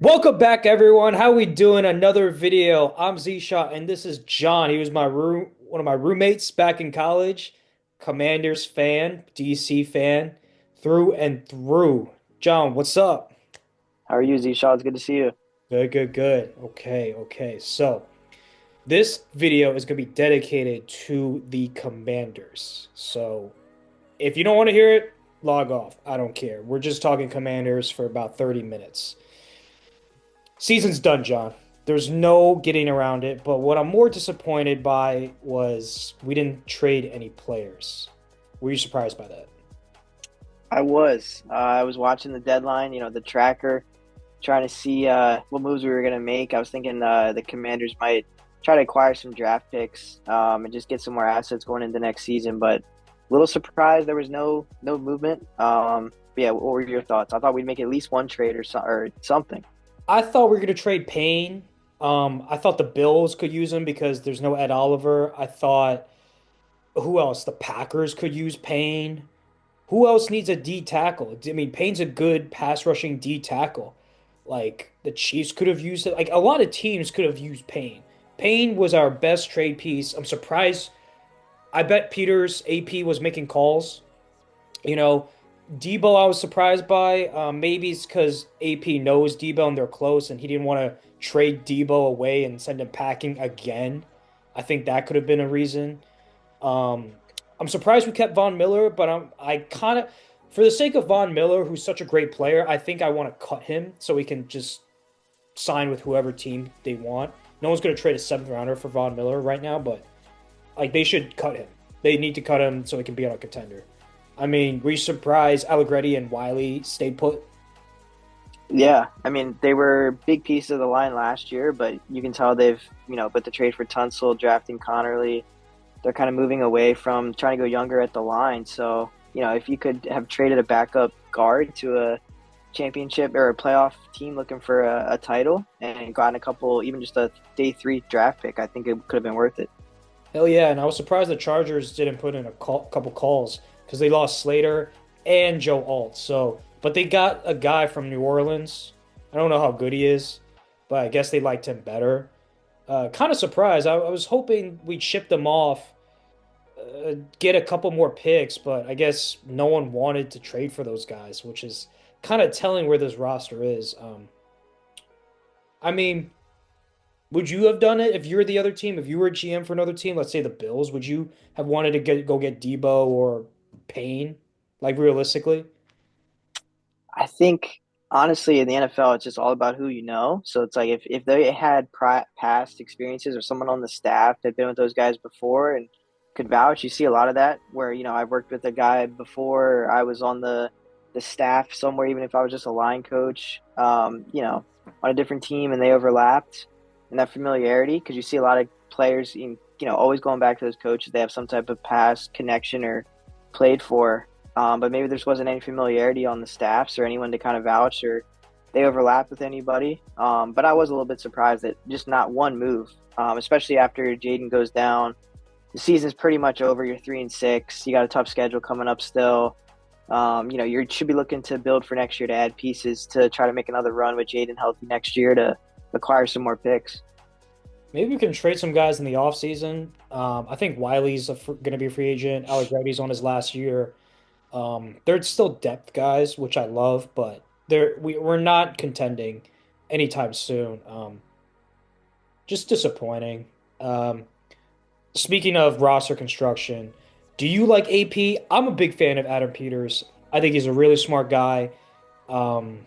Welcome back, everyone. How we doing? Another video. I'm Z-Shot, and this is John. He was one of my roommates back in college. Commanders fan, DC fan, through and through. John, what's up? How are you, Z-Shaw? It's good to see you. Good, good, good. Okay. So this video is gonna be dedicated to the Commanders. So if you don't want to hear it, log off. I don't care. We're just talking Commanders for about 30 minutes. Season's done, John. There's no getting around it. But what I'm more disappointed by was we didn't trade any players. Were you surprised by that? I was watching the deadline, the tracker, trying to see what moves we were going to make. I was thinking the Commanders might try to acquire some draft picks and just get some more assets going into next season. But a little surprised there was no movement. But yeah, what were your thoughts? I thought we'd make at least one trade or something. I thought we were going to trade Payne. I thought the Bills could use him because there's no Ed Oliver. I thought who else? The Packers could use Payne. Who else needs a D tackle? I mean, Payne's a good pass rushing D tackle. Like the Chiefs could have used it. Like a lot of teams could have used Payne. Payne was our best trade piece. I'm surprised. I bet Peters AP was making calls. You know, Debo, I was surprised by. Maybe it's because AP knows Debo and they're close, and he didn't want to trade Debo away and send him packing again. I think that could have been a reason. Um, I'm surprised we kept Von Miller, but I kind of, for the sake of Von Miller, who's such a great player, I think I want to cut him so we can just sign with whoever team they want. No one's going to trade a seventh rounder for Von Miller right now, but like they should cut him. They need to cut him so he can be on a contender. I mean, were you surprised Allegretti and Wiley stayed put? Yeah, I mean, they were big pieces of the line last year, but you can tell they've, with the trade for Tunsil, drafting Connerly, they're kind of moving away from trying to go younger at the line. So, if you could have traded a backup guard to a championship or a playoff team looking for a title and gotten a couple, even just a day three draft pick, I think it could have been worth it. Hell yeah, and I was surprised the Chargers didn't put in a couple calls because they lost Slater and Joe Alt. So, but they got a guy from New Orleans. I don't know how good he is, but I guess they liked him better. Kind of surprised. I was hoping we'd ship them off, get a couple more picks, but I guess no one wanted to trade for those guys, which is kind of telling where this roster is. I mean, would you have done it if you were the other team? If you were GM for another team, let's say the Bills, would you have wanted to go get Debo or Payne? Like realistically? I think honestly in the NFL, it's just all about who you know. So it's like if they had past experiences or someone on the staff that had been with those guys before and could vouch, you see a lot of that where I've worked with a guy before. I was on the staff somewhere, even if I was just a line coach, on a different team and they overlapped, and that familiarity because you see a lot of players in always going back to those coaches. They have some type of past connection or played for. But maybe there just wasn't any familiarity on the staffs or anyone to kind of vouch or they overlapped with anybody. But I was a little bit surprised that just not one move, especially after Jaden goes down. The season's pretty much over. You're 3-6. You got a tough schedule coming up still. You should be looking to build for next year to add pieces to try to make another run with Jaden healthy next year to acquire some more picks. Maybe we can trade some guys in the offseason. I think Wiley's going to be a free agent. Allegretti's on his last year. They're still depth guys, which I love, but we're not contending anytime soon. Just disappointing. Um, Speaking of roster construction, do you like AP? I'm a big fan of Adam Peters. I think he's a really smart guy. Um,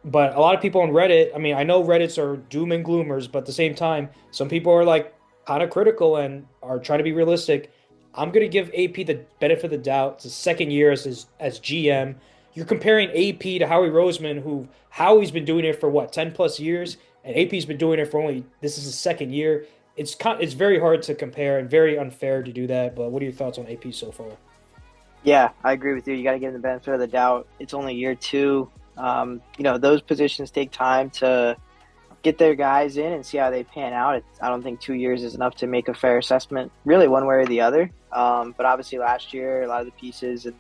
but a lot of people on Reddit, I mean, I know Reddits are doom and gloomers, but at the same time, some people are like kind of critical and are trying to be realistic. I'm gonna give AP the benefit of the doubt. It's his second year as GM. You're comparing AP to Howie Roseman, who Howie's been doing it for what, 10 plus years, and AP's been doing it for only this is his second year. It's very hard to compare and very unfair to do that. But what are your thoughts on AP so far? Yeah, I agree with you. You got to give them the benefit of the doubt. It's only year two. Those positions take time to get their guys in and see how they pan out. I don't think 2 years is enough to make a fair assessment, really, one way or the other. But obviously, last year, a lot of the pieces and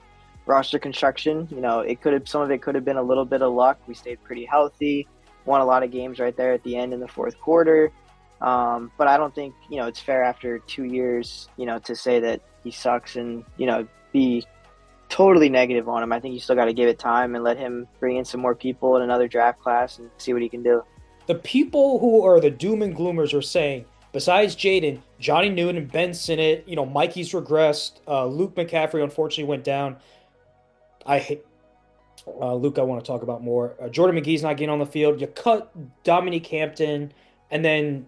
roster construction, it could have some of it could have been a little bit of luck. We stayed pretty healthy. won a lot of games right there at the end in the fourth quarter. But I don't think, it's fair after 2 years, to say that he sucks and, be totally negative on him. I think you still got to give it time and let him bring in some more people in another draft class and see what he can do. The people who are the doom and gloomers are saying, besides Jaden, Johnny Newton, Ben Sinnott, Mikey's regressed. Luke McCaffrey unfortunately went down. I hate Luke. I want to talk about more. Jordan McGee's not getting on the field. You cut Dominique Hampton, and then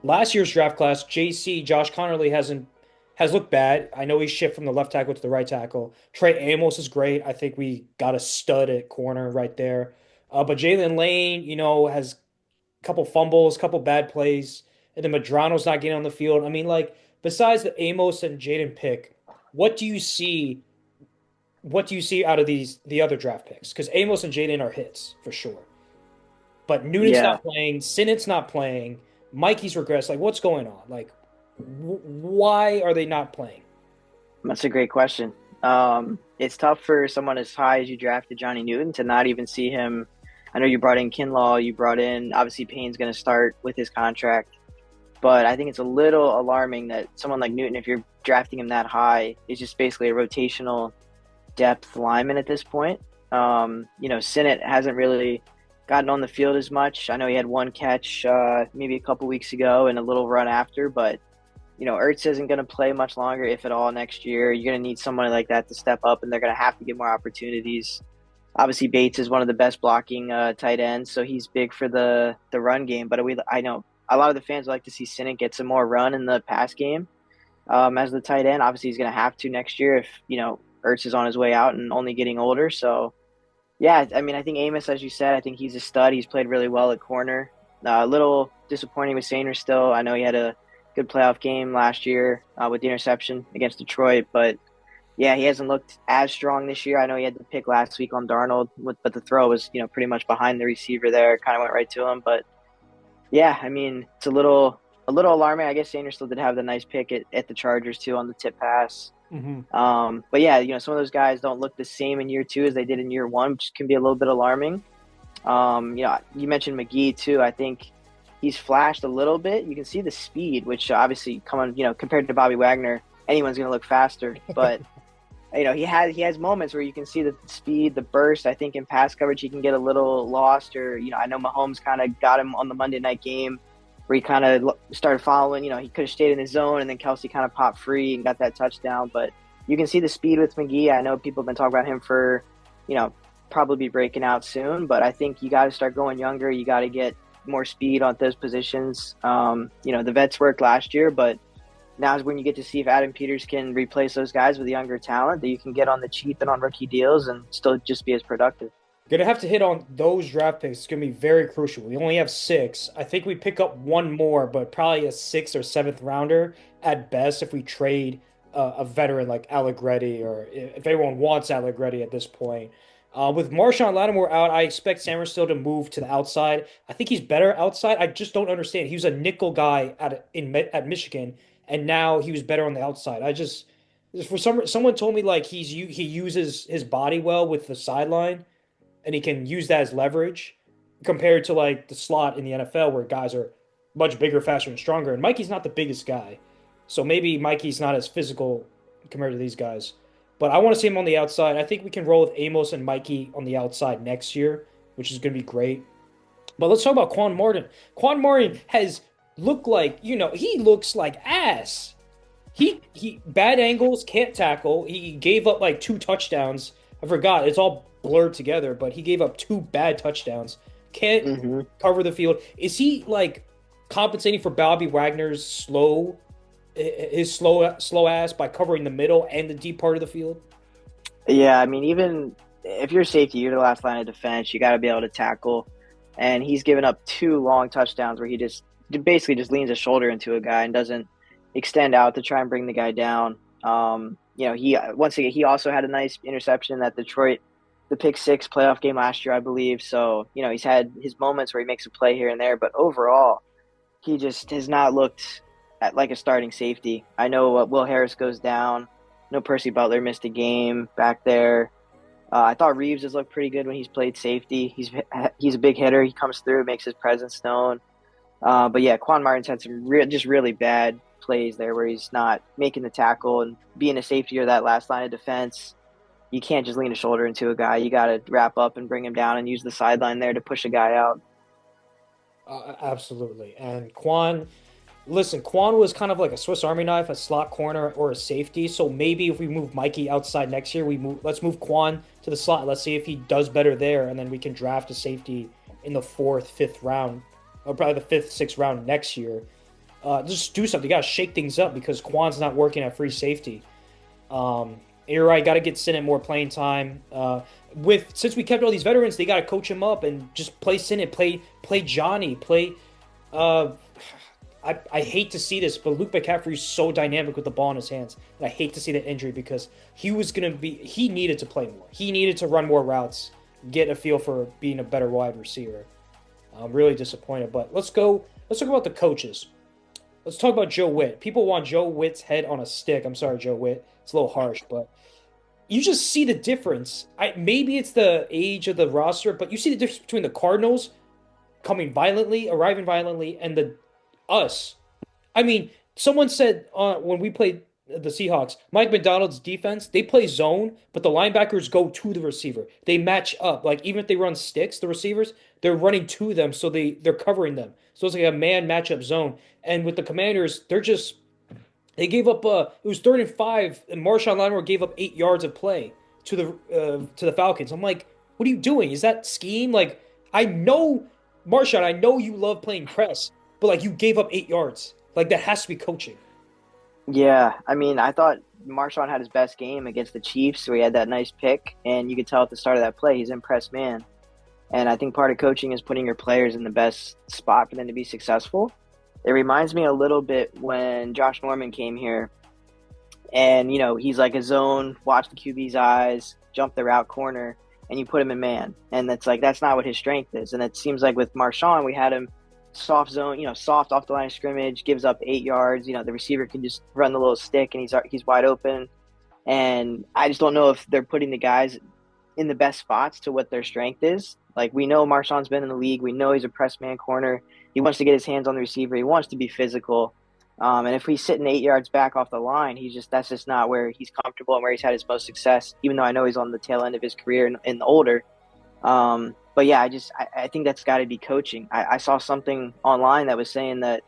last year's draft class, JC Josh Connerly has looked bad. I know he's shifted from the left tackle to the right tackle. Trey Amos is great. I think we got a stud at corner right there. But Jalen Lane, has a couple fumbles, a couple bad plays, and then Madrano's not getting on the field. I mean, like, besides the Amos and Jaden pick, what do you see? What do you see out of the other draft picks? Because Amos and Jaden are hits for sure. But Noonan's Yeah, not playing, Sinnott's not playing, Mikey's regressed. Like, what's going on? Like, why are they not playing? that's a great question. It's tough for someone as high as you drafted Johnny Newton to not even see him. I know you brought in Kinlaw, you brought in, obviously Payne's going to start with his contract, but I think it's a little alarming that someone like Newton, if you're drafting him that high, is just basically a rotational depth lineman at this point. Sinnott hasn't really gotten on the field as much. I know he had one catch maybe a couple weeks ago and a little run after, but Ertz isn't going to play much longer, if at all, next year. You're going to need someone like that to step up, and they're going to have to get more opportunities. Obviously, Bates is one of the best blocking tight ends, so he's big for the run game. But I know a lot of the fans would like to see Sinnott get some more run in the pass game as the tight end. Obviously, he's going to have to next year if Ertz is on his way out and only getting older. So yeah, I mean, I think Amos, as you said, I think he's a stud. He's played really well at corner. A little disappointing with Sanders still. I know he had a good playoff game last year with the interception against Detroit, but yeah, he hasn't looked as strong this year. I know he had the pick last week on Darnold, but the throw was pretty much behind the receiver there. Kind of went right to him, but yeah, I mean, it's a little alarming. I guess Sanders still did have the nice pick at the Chargers too on the tip pass. Hmm. But yeah, some of those guys don't look the same in year two as they did in year one, which can be a little bit alarming. You mentioned McGee too. I think he's flashed a little bit. You can see the speed, which obviously compared to Bobby Wagner, anyone's going to look faster. But he has moments where you can see the speed, the burst. I think in pass coverage he can get a little lost, or I know Mahomes kind of got him on the Monday night game where he kind of started following. He could have stayed in his zone, and then Kelsey kind of popped free and got that touchdown. But you can see the speed with McGee. I know people have been talking about him for, probably be breaking out soon. But I think you got to start going younger. You got to get more speed on those positions. The vets worked last year, but now is when you get to see if Adam Peters can replace those guys with younger talent that you can get on the cheap and on rookie deals and still just be as productive. Gonna have to hit on those draft picks. It's gonna be very crucial. We only have six. I think we pick up one more, but probably a sixth or seventh rounder at best if we trade a veteran like Allegretti, or if anyone wants Allegretti at this point. With Marshawn Lattimore out, I expect Samuel to move to the outside. I think he's better outside. I just don't understand. He was a nickel guy at Michigan, and now he was better on the outside. For someone told me like he uses his body well with the sideline, and he can use that as leverage compared to like the slot in the NFL where guys are much bigger, faster, and stronger. And Mikey's not the biggest guy, so maybe Mikey's not as physical compared to these guys. But I want to see him on the outside. I think we can roll with Amos and Mikey on the outside next year, which is going to be great. But let's talk about Quan Martin. Quan Martin has looked like, he looks like ass. He bad angles, can't tackle. He gave up like two touchdowns. I forgot. It's all blurred together, but he gave up two bad touchdowns. Can't Hmm. cover the field. Is he like compensating for Bobby Wagner's slow ass by covering the middle and the deep part of the field? Yeah, I mean, even if you're safety, you're the last line of defense. You got to be able to tackle. And he's given up two long touchdowns where he just basically just leans his shoulder into a guy and doesn't extend out to try and bring the guy down. He once again he also had a nice interception in that Detroit, the pick six playoff game last year, I believe. So he's had his moments where he makes a play here and there, but overall, he just has not looked like a starting safety. I know Will Harris goes down. No, Percy Butler missed a game back there. I thought Reeves has looked pretty good when he's played safety. He's a big hitter. He comes through, makes his presence known. But yeah, Quan Martin's had some just really bad plays there where he's not making the tackle and being a safety or that last line of defense. You can't just lean a shoulder into a guy. You got to wrap up and bring him down and use the sideline there to push a guy out. Absolutely. And Quan, listen, Quan was kind of like a Swiss Army knife, a slot corner or a safety. So maybe if we move Mikey outside next year, let's move Quan to the slot. Let's see if he does better there, and then we can draft a safety in the fourth, fifth round, or probably the fifth, sixth round next year. Just do something. You gotta shake things up because Quan's not working at free safety. You're right. Got to get Sinnott more playing time. Since we kept all these veterans, they got to coach him up and just play Sinnott, play Johnny, play. Uh, I hate to see this, but Luke McCaffrey is so dynamic with the ball in his hands, and I hate to see the injury because he needed to play more. He needed to run more routes, get a feel for being a better wide receiver. I'm really disappointed, but let's go. Let's talk about the coaches. Let's talk about Joe Witt. People want Joe Witt's head on a stick. I'm sorry, Joe Witt. It's a little harsh, but you just see the difference. Maybe it's the age of the roster, but you see the difference between the Cardinals arriving violently, and the us. I mean, someone said when we played the Seahawks, Mike McDonald's defense, they play zone, but the linebackers go to the receiver. They match up. Like even if they run sticks, the receivers, they're running to them, so they're covering them. So it's like a man matchup zone. And with the Commanders, they gave up it was 3rd and 5, and Marshawn Lattimore gave up 8 yards of play to the Falcons. I'm like, what are you doing? Is that scheme? Like, I know Marshawn, I know you love playing press, but like you gave up 8 yards. Like that has to be coaching. Yeah, I mean, I thought Marshawn had his best game against the Chiefs, where he had that nice pick, and you could tell at the start of that play he's in press man. And I think part of coaching is putting your players in the best spot for them to be successful. It reminds me a little bit when Josh Norman came here, and he's like a zone, watch the QB's eyes, jump the route corner, and you put him in man. And that's not what his strength is. And it seems like with Marshawn, we had him soft zone, soft off the line of scrimmage, gives up 8 yards. The receiver can just run the little stick, and he's wide open. And I just don't know if they're putting the guys in the best spots to what their strength is. Like, we know Marshawn's been in the league. We know he's a press man corner. He wants to get his hands on the receiver. He wants to be physical. And if he's sitting 8 yards back off the line, that's just not where he's comfortable and where he's had his most success, even though I know he's on the tail end of his career and older. But yeah, I think that's got to be coaching. I saw something online that was saying that,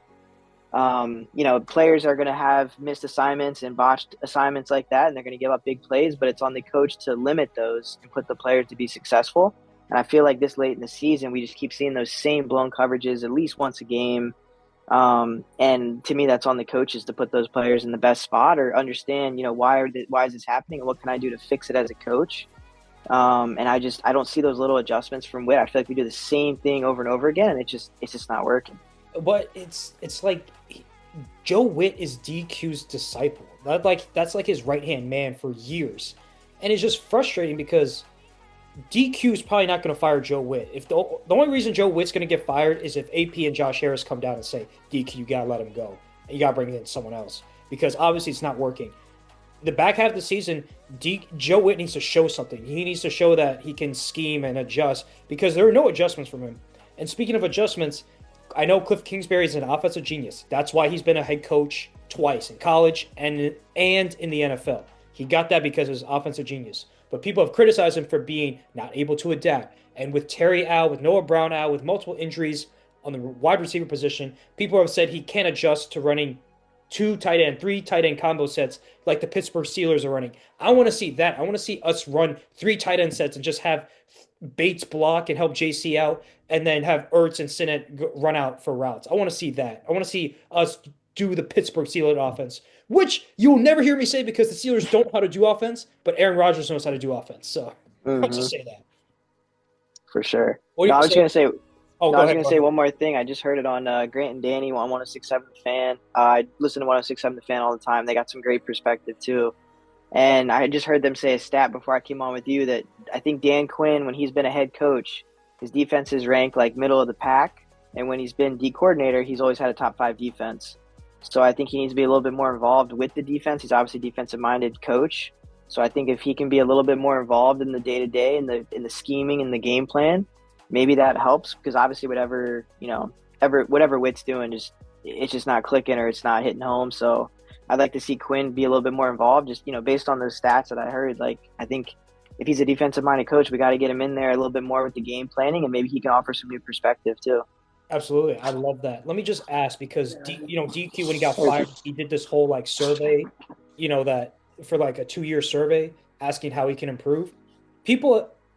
players are going to have missed assignments and botched assignments like that, and they're going to give up big plays, but it's on the coach to limit those and put the players to be successful. And I feel like this late in the season, we just keep seeing those same blown coverages at least once a game. And to me, that's on the coaches to put those players in the best spot or understand, why is this happening and what can I do to fix it as a coach. And I don't see those little adjustments from Witt. I feel like we do the same thing over and over again, and it's just not working. But it's like Joe Witt is DQ's disciple. That's like his right hand man for years, and it's just frustrating because DQ is probably not going to fire Joe Witt. If the only reason Joe Witt's going to get fired is if AP and Josh Harris come down and say, DQ, you got to let him go. And you got to bring in someone else. Because obviously it's not working. The back half of the season, Joe Witt needs to show something. He needs to show that he can scheme and adjust because there are no adjustments from him. And speaking of adjustments, I know Cliff Kingsbury is an offensive genius. That's why he's been a head coach twice in college and in the NFL. He got that because of his offensive genius. But people have criticized him for being not able to adapt. And with Terry out, with Noah Brown out, with multiple injuries on the wide receiver position, people have said he can't adjust to running 3 tight end combo sets like the Pittsburgh Steelers are running. I want to see that. I want to see us run 3 tight end sets and just have Bates block and help JC out, and then have Ertz and Sinnott run out for routes. I want to see that. I want to see us do the Pittsburgh Steelers offense, which you will never hear me say because the Steelers don't know how to do offense, but Aaron Rodgers knows how to do offense. So I'll just say that. For sure. What No, do I you was say? going to say, Oh, no, go I was ahead. going to say one more thing. I just heard it on Grant and Danny on 106.7 The Fan. I listen to 106.7 The Fan all the time. They got some great perspective too. And I just heard them say a stat before I came on with you that I think Dan Quinn, when he's been a head coach, his defense is ranked like middle of the pack. And when he's been D coordinator, he's always had a top 5 defense. So I think he needs to be a little bit more involved with the defense. He's obviously a defensive-minded coach. So I think if he can be a little bit more involved in the day to day and the scheming and the game plan, maybe that helps because obviously whatever ever whatever Witt's doing, just it's just not clicking or it's not hitting home. So I'd like to see Quinn be a little bit more involved. Just based on those stats that I heard, like I think if he's a defensive minded coach, we got to get him in there a little bit more with the game planning, and maybe he can offer some new perspective too. Absolutely. I love that. Let me just ask because DQ when he got fired, he did this whole like survey, that for like a 2 year survey asking how he can improve.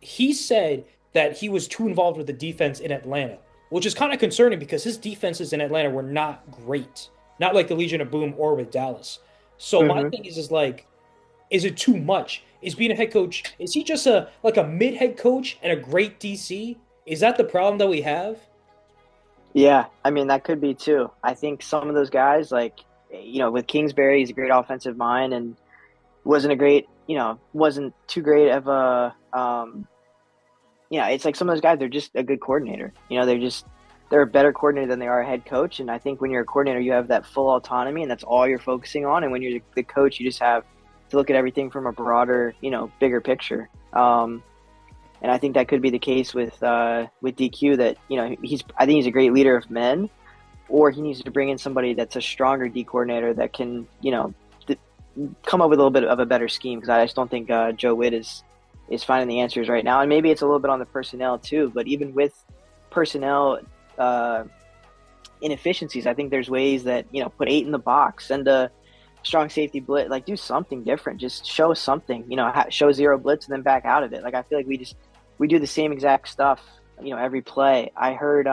He said that he was too involved with the defense in Atlanta, which is kind of concerning because his defenses in Atlanta were not great, not like the Legion of Boom or with Dallas. So my Hmm. thing is like, is it too much? Is being a head coach, is he just a mid head coach and a great DC? Is that the problem that we have? Yeah, I mean that could be too. I think some of those guys, like with Kingsbury, he's a great offensive mind and wasn't too great of a it's like some of those guys, they're just a good coordinator. They're a better coordinator than they are a head coach. And I think when you're a coordinator, you have that full autonomy and that's all you're focusing on. And when you're the coach, you just have to look at everything from a broader, bigger picture. And I think that could be the case with DQ that, I think he's a great leader of men, or he needs to bring in somebody that's a stronger D coordinator that can, th- come up with a little bit of a better scheme because I just don't think Joe Witt is finding the answers right now, and maybe it's a little bit on the personnel too. But even with personnel uh, inefficiencies, I think there's ways that put eight in the box, send a strong safety blitz, like do something different, just show us something, show zero blitz and then back out of it. Like I feel like we do the same exact stuff, every play. I heard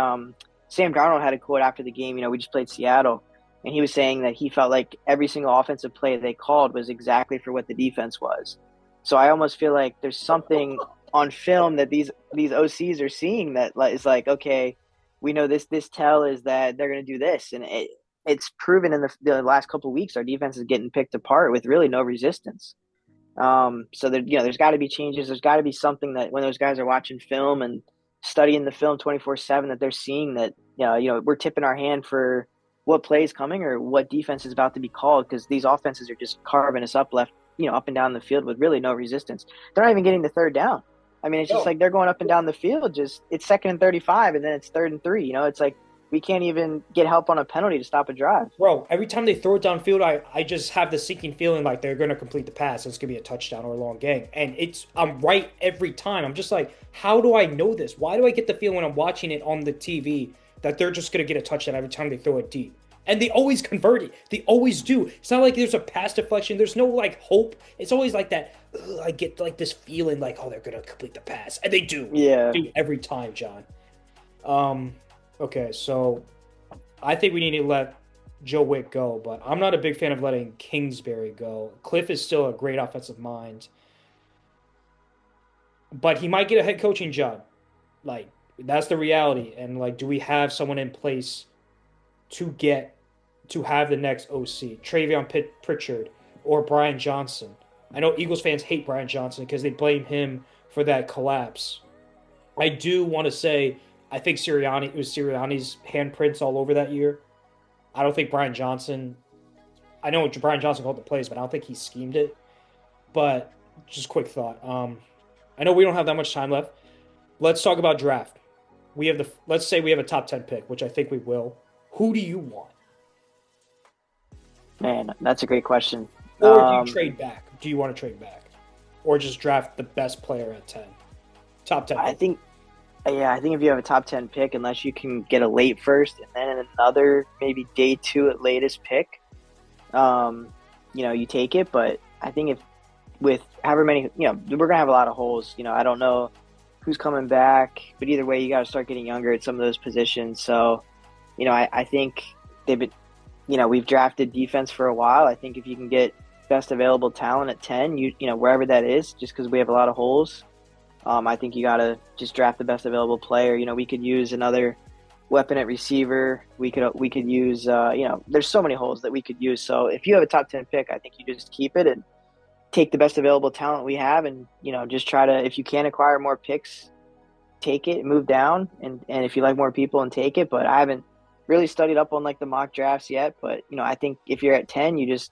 Sam Darnold had a quote after the game. We just played Seattle, and he was saying that he felt like every single offensive play they called was exactly for what the defense was. So I almost feel like there's something on film that these OCs are seeing that is like, okay, we know this tell is that they're going to do this, and it's proven in the last couple of weeks our defense is getting picked apart with really no resistance. So there's got to be changes. There's got to be something that when those guys are watching film and studying the film 24/7, that they're seeing that we're tipping our hand for what play is coming or what defense is about to be called because these offenses are just carving us up left, up and down the field with really no resistance. They're not even getting the third down. I mean, it's just No. like they're going up and down the field. Just it's 2nd and 35, and then it's 3rd and 3. It's like we can't even get help on a penalty to stop a drive. Bro, every time they throw it downfield, I just have the sinking feeling like they're gonna complete the pass. It's gonna be a touchdown or a long game. And I'm right every time. I'm just like, how do I know this? Why do I get the feeling when I'm watching it on the TV that they're just gonna get a touchdown every time they throw it deep? And they always convert it. They always do. It's not like there's a pass deflection. There's no like hope. It's always like that. Ugh, I get like this feeling like, oh, they're gonna complete the pass, and they do. Yeah. They do every time, John. Um, okay, so I think we need to let Joe Wick go, but I'm not a big fan of letting Kingsbury go. Cliff is still a great offensive mind, but he might get a head coaching job. Like that's the reality. And like, do we have someone in place to get to have the next OC, Pritchard or Brian Johnson? I know Eagles fans hate Brian Johnson because they blame him for that collapse. I do want to say I think it was Sirianni's handprints all over that year. I don't think Brian Johnson. I know Brian Johnson called the plays, but I don't think he schemed it. But just quick thought. I know we don't have that much time left. Let's talk about draft. Let's say we have a top 10 pick, which I think we will. Who do you want? Man, that's a great question. Or do you Um, trade back? Do you want to trade back? Or just draft the best player at 10? Top 10 I pick. think, yeah, I think if you have a top 10 pick, unless you can get a late first and then another maybe day two at latest pick, um, you take it. But I think if with however many, we're gonna have a lot of holes. I don't know who's coming back, but either way, you got to start getting younger at some of those positions. So, I think they've been, we've drafted defense for a while. I think if you can get best available talent at 10, wherever that is, just because we have a lot of holes. I think you got to just draft the best available player. We could use another weapon at receiver. We could use there's so many holes that we could use. So if you have a top 10 pick, I think you just keep it and take the best available talent we have, and just try to, if you can acquire more picks, take it, move down, and if you like more people and take it. But I haven't really studied up on like the mock drafts yet. But I think if you're at 10, you just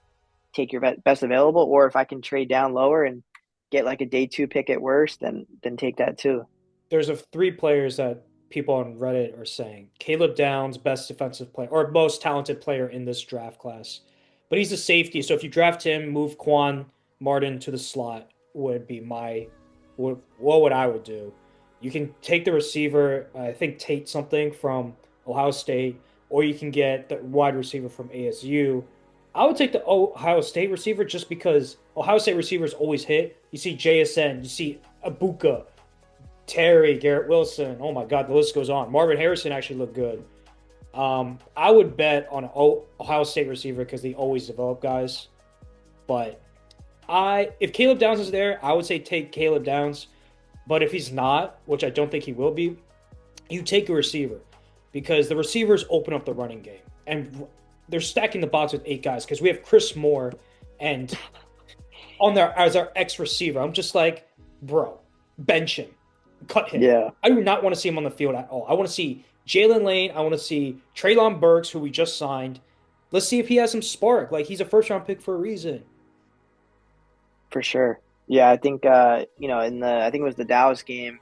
take your best available, or if I can trade down lower and get like a day two pick at worst, then take that too. There's three players that people on Reddit are saying. Caleb Downs, best defensive player or most talented player in this draft class. But he's a safety, so if you draft him, move Quan Martin to the slot would be what I would do. You can take the receiver, I think Tate something from Ohio State, or you can get the wide receiver from ASU. I would take the Ohio State receiver just because Ohio State receivers always hit. You see JSN, you see Abuka, Terry, Garrett Wilson. Oh my God, the list goes on. Marvin Harrison actually looked good. I would bet on an Ohio State receiver because they always develop guys. But if Caleb Downs is there, I would say take Caleb Downs. But if he's not, which I don't think he will be, you take a receiver because the receivers open up the running game and they're stacking the box with 8 guys because we have Chris Moore and on there as our ex receiver. I'm just like, bro, bench him, cut him. Yeah, I do not want to see him on the field at all. I want to see Jalen Lane. I want to see Treylon Burks, who we just signed. Let's see if he has some spark. Like he's a first round pick for a reason. for sure. Yeah, I think in the I think it was the Dallas game,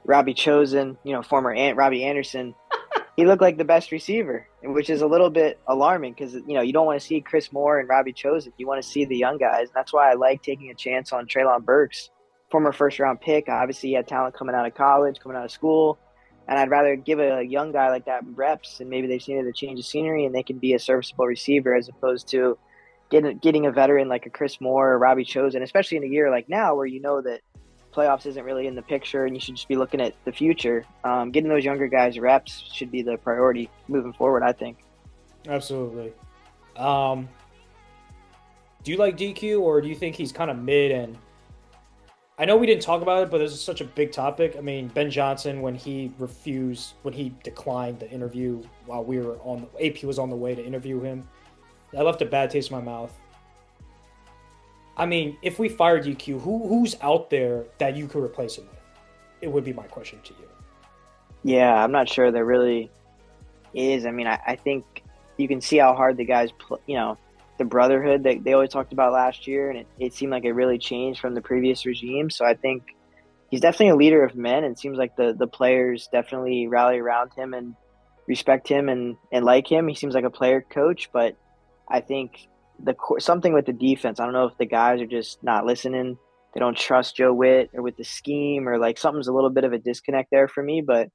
Robbie Chosen, former Robbie Anderson, he looked like the best receiver, which is a little bit alarming because you don't want to see Chris Moore and Robbie Chosen. You want to see the young guys. That's why I like taking a chance on Treylon Burks, former first round pick. Obviously, he had talent coming out of college, coming out of school, and I'd rather give a young guy like that reps, and maybe they've seen it a change of scenery, and they can be a serviceable receiver as opposed to getting a veteran like a Chris Moore or Robbie Chosen, especially in a year like now where you know that playoffs isn't really in the picture and you should just be looking at the future. Getting those younger guys reps should be the priority moving forward, I think. Absolutely. Um, do you like DQ or do you think he's kind of mid? And I know we didn't talk about it, but this is such a big topic. I mean, Ben Johnson when he declined the interview while we were AP was on the way to interview him. That left a bad taste in my mouth. I mean, if we fire DQ, who's out there that you could replace him with? It would be my question to you. Yeah, I'm not sure there really is. I mean, I think you can see how hard the guys, the brotherhood that they always talked about last year, and it seemed like it really changed from the previous regime. So I think he's definitely a leader of men, and it seems like the players definitely rally around him and respect him and like him. He seems like a player coach, but I think something with the defense. I don't know if the guys are just not listening. They don't trust Joe Witt or with the scheme or like something's a little bit of a disconnect there for me. But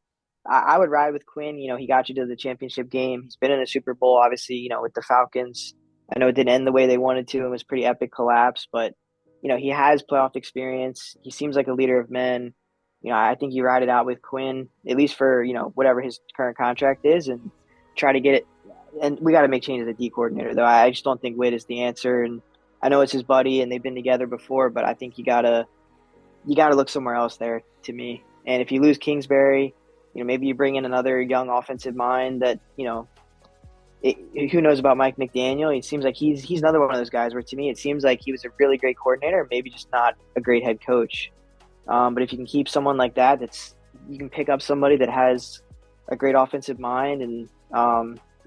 I would ride with Quinn. He got you to the championship game. He's been in a Super Bowl, obviously. With the Falcons. I know it didn't end the way they wanted to. It was a pretty epic collapse, but he has playoff experience. He seems like a leader of men. I think you ride it out with Quinn at least for whatever his current contract is and try to get it and we got to make changes at D coordinator, though. I just don't think Witt is the answer. And I know it's his buddy, and they've been together before, but I think you gotta look somewhere else there to me. And if you lose Kingsbury, maybe you bring in another young offensive mind that who knows about Mike McDaniel? It seems like he's another one of those guys where to me it seems like he was a really great coordinator, maybe just not a great head coach. But if you can keep someone like that, you can pick up somebody that has a great offensive mind and.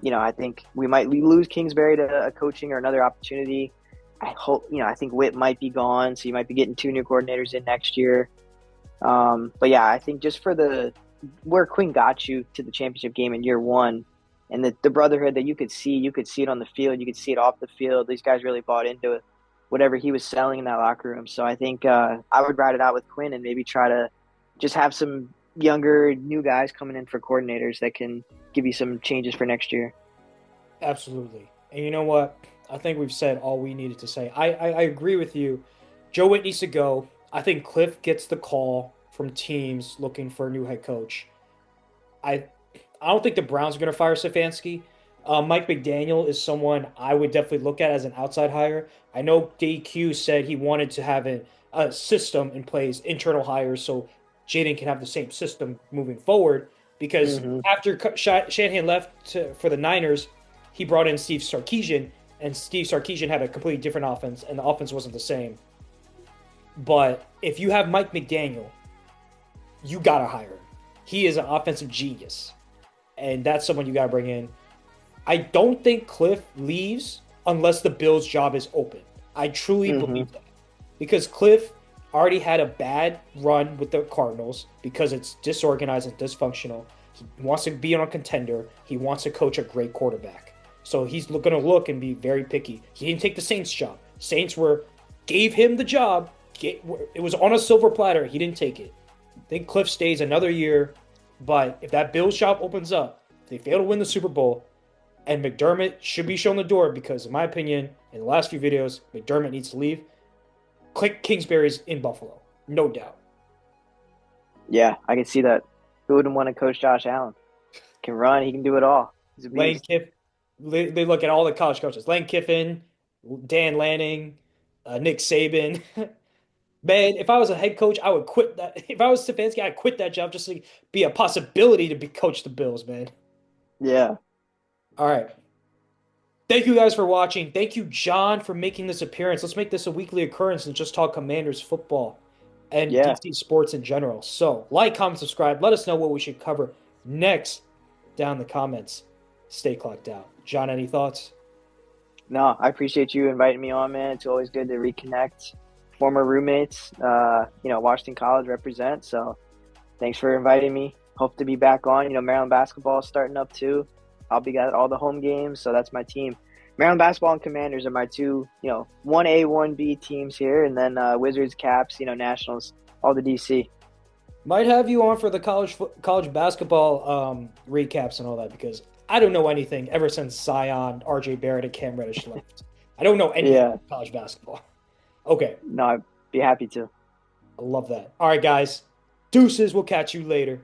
I think we might lose Kingsbury to a coaching or another opportunity. I hope, I think Witt might be gone, so you might be getting 2 new coordinators in next year. But yeah, I think just for where Quinn got you to the championship game in year one and the brotherhood that you could see it on the field, you could see it off the field. These guys really bought into it, whatever he was selling in that locker room. So I think I would ride it out with Quinn and maybe try to just have some younger, new guys coming in for coordinators that can give you some changes for next year. Absolutely. And you know what? I think we've said all we needed to say. I agree with you. Joe Witt needs to go. I think Cliff gets the call from teams looking for a new head coach. I I don't think the Browns are going to fire Stefanski. Mike McDaniel is someone I would definitely look at as an outside hire. I know DQ said he wanted to have a system in place, internal hires, so Jaden can have the same system moving forward. Because Hmm. after Shanahan left for the Niners, he brought in Steve Sarkisian, and Steve Sarkisian had a completely different offense, and the offense wasn't the same. But if you have Mike McDaniel, you gotta hire him. He is an offensive genius, and that's someone you gotta bring in. I don't think Cliff leaves unless the Bills' job is open. I truly Hmm. believe that because Cliff already had a bad run with the Cardinals because it's disorganized and dysfunctional. He wants to be on a contender. He wants to coach a great quarterback. So he's going to look and be very picky. He didn't take the Saints job. Saints were gave him the job. It was on a silver platter. He didn't take it. I think Cliff stays another year, but if that Bills job opens up, if they fail to win the Super Bowl, and McDermott should be shown the door because, in my opinion, in the last few videos, McDermott needs to leave. Click Kingsbury's in Buffalo, no doubt. Yeah, I can see that. Who wouldn't want to coach Josh Allen? Can run, he can do it all. He's a Lane beast. Kiff, they look at all the college coaches: Lane Kiffin, Dan Lanning, Nick Saban. Man, if I was a head coach, I would quit that. If I was Stefanski, I'd quit that job just to be a possibility to be coach the Bills, man. Yeah, All right. Thank you guys for watching. Thank you, John, for making this appearance. Let's make this a weekly occurrence and just talk Commanders football and yeah. DC sports in general. So, like, comment, subscribe. Let us know what we should cover next down in the comments. Stay clocked out. John, any thoughts? No, I appreciate you inviting me on, man. It's always good to reconnect. Former roommates, Washington College represent. So thanks for inviting me. Hope to be back on. Maryland basketball is starting up too. I'll be at all the home games, so that's my team. Maryland basketball and Commanders are my two, 1A, 1B teams here, and then Wizards, Caps, Nationals, all the DC. Might have you on for the college basketball recaps and all that because I don't know anything ever since Zion, RJ Barrett, and Cam Reddish left. I don't know anything Yeah, about college basketball. Okay, no, I'd be happy to. I love that. All right, guys. Deuces. We'll catch you later.